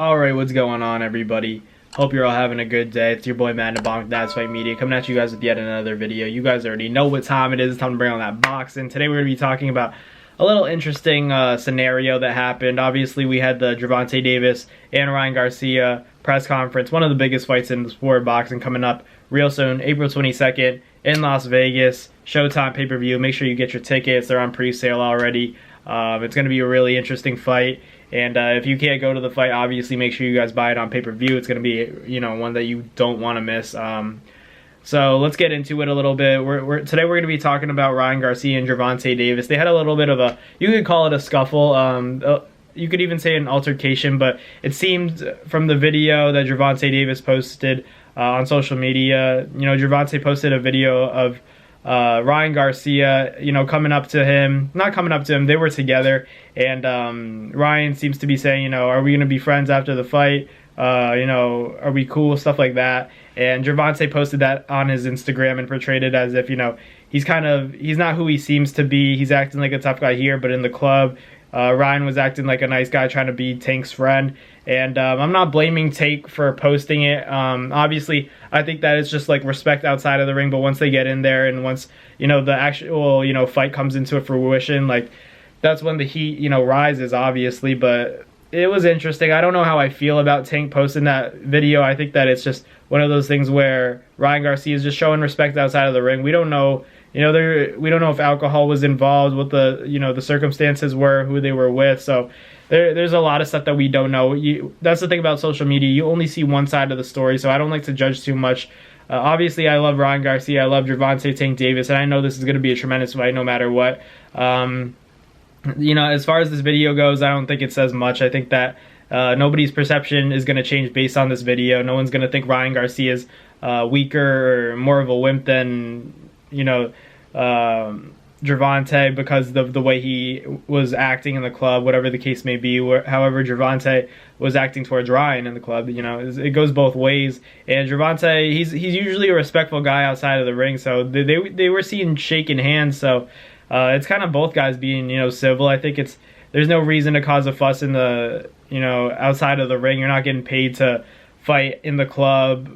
Alright, what's going on, everybody? Hope you're all having a good day. It's your boy Matt Bonk, That's Fight Media, coming at you guys with yet another video. You guys already know what time it is. It's time to bring on that boxing. Today we're going to be talking about a little interesting scenario that happened. Obviously, we had the Gervonta Davis and Ryan Garcia press conference, one of the biggest fights in the sport of boxing, coming up real soon, April 22nd in Las Vegas. Showtime pay-per-view. Make sure you get your tickets. They're on pre-sale already. It's going to be a really interesting fight. And if you can't go to the fight, obviously make sure you guys buy it on pay-per-view. It's going to be, one that you don't want to miss. So let's get into it a little bit. Today we're going to be talking about Ryan Garcia and Gervonta Davis. They had a little bit of a, you could call it a scuffle. You could even say an altercation, but it seemed from the video that Gervonta Davis posted on social media, Gervonta posted a video of Ryan Garcia, coming up to him, not coming up to him, they were together, and Ryan seems to be saying, are we going to be friends after the fight? Are we cool? Stuff like that. And Gervonta posted that on his Instagram and portrayed it as if, he's not who he seems to be. He's acting like a tough guy here, but in the club, Ryan was acting like a nice guy trying to be Tank's friend. And I'm not blaming Tank for posting it. Obviously, I think that it's just like respect outside of the ring. But once they get in there and once, the actual, fight comes into fruition, like that's when the heat, rises, obviously. But it was interesting. I don't know how I feel about Tank posting that video. I think that it's just one of those things where Ryan Garcia is just showing respect outside of the ring. We don't know. We don't know if alcohol was involved, what the the circumstances were, who they were with. So there's a lot of stuff that we don't know. That's the thing about social media. You only see one side of the story, so I don't like to judge too much. Obviously, I love Ryan Garcia. I love Gervonta Tank Davis, and I know this is going to be a tremendous fight no matter what. As far as this video goes, I don't think it says much. I think that nobody's perception is going to change based on this video. No one's going to think Ryan Garcia is weaker or more of a wimp than Gervonta because of the way he was acting in the club, whatever the case may be. However, Gervonta was acting towards Ryan in the club. It goes both ways. And Gervonta, he's usually a respectful guy outside of the ring, so they were seen shaking hands. So it's kind of both guys being civil. I think there's no reason to cause a fuss in the outside of the ring. You're not getting paid to fight in the club.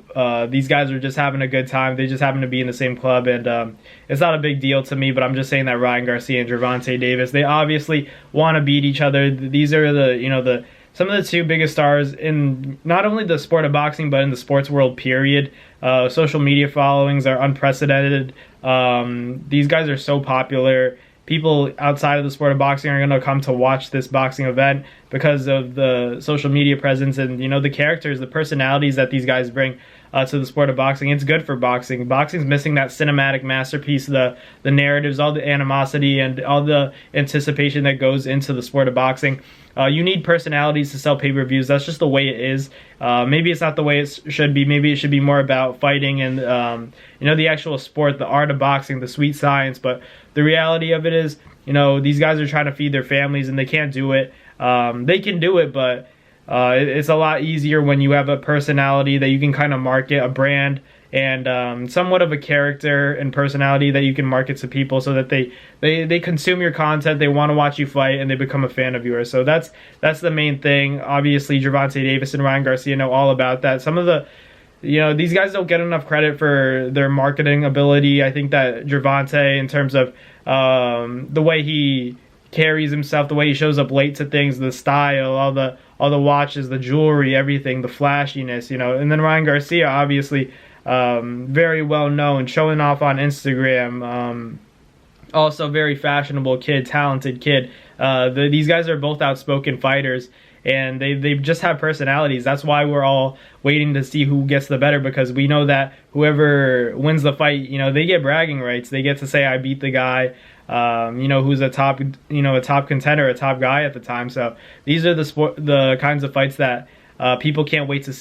These guys are just having a good time. They just happen to be in the same club, and it's not a big deal to me, but I'm just saying that Ryan Garcia and Gervonta Davis, they obviously want to beat each other. These are the some of the two biggest stars in not only the sport of boxing, but in the sports world, period. Social media followings are unprecedented. These guys are so popular. People outside of the sport of boxing are going to come to watch this boxing event because of the social media presence and, the characters, the personalities that these guys bring to the sport of boxing. It's good for boxing. Boxing's missing that cinematic masterpiece, the narratives, all the animosity, and all the anticipation that goes into the sport of boxing. You need personalities to sell pay-per-views. That's just the way it is. Maybe it's not the way it should be. Maybe it should be more about fighting and, the actual sport, the art of boxing, the sweet science. But the reality of it is, these guys are trying to feed their families and they can't do it. They can do it, but it's a lot easier when you have a personality that you can kind of market, a brand, and somewhat of a character and personality that you can market to people so that they consume your content, they want to watch you fight, and they become a fan of yours. So that's the main thing. Obviously, Gervonta Davis and Ryan Garcia know all about that. Some of the these guys don't get enough credit for their marketing ability. I think that Gervonta, in terms of the way he carries himself, the way he shows up late to things, the style, all the watches, the jewelry, everything, the flashiness, and then Ryan Garcia, obviously, very well known, showing off on Instagram, also very fashionable kid, talented kid. These guys are both outspoken fighters, and they just have personalities. That's why we're all waiting to see who gets the better, because we know that whoever wins the fight, they get bragging rights. They get to say, I beat the guy, who's a top contender, a top guy at the time. So these are the kinds of fights that people can't wait to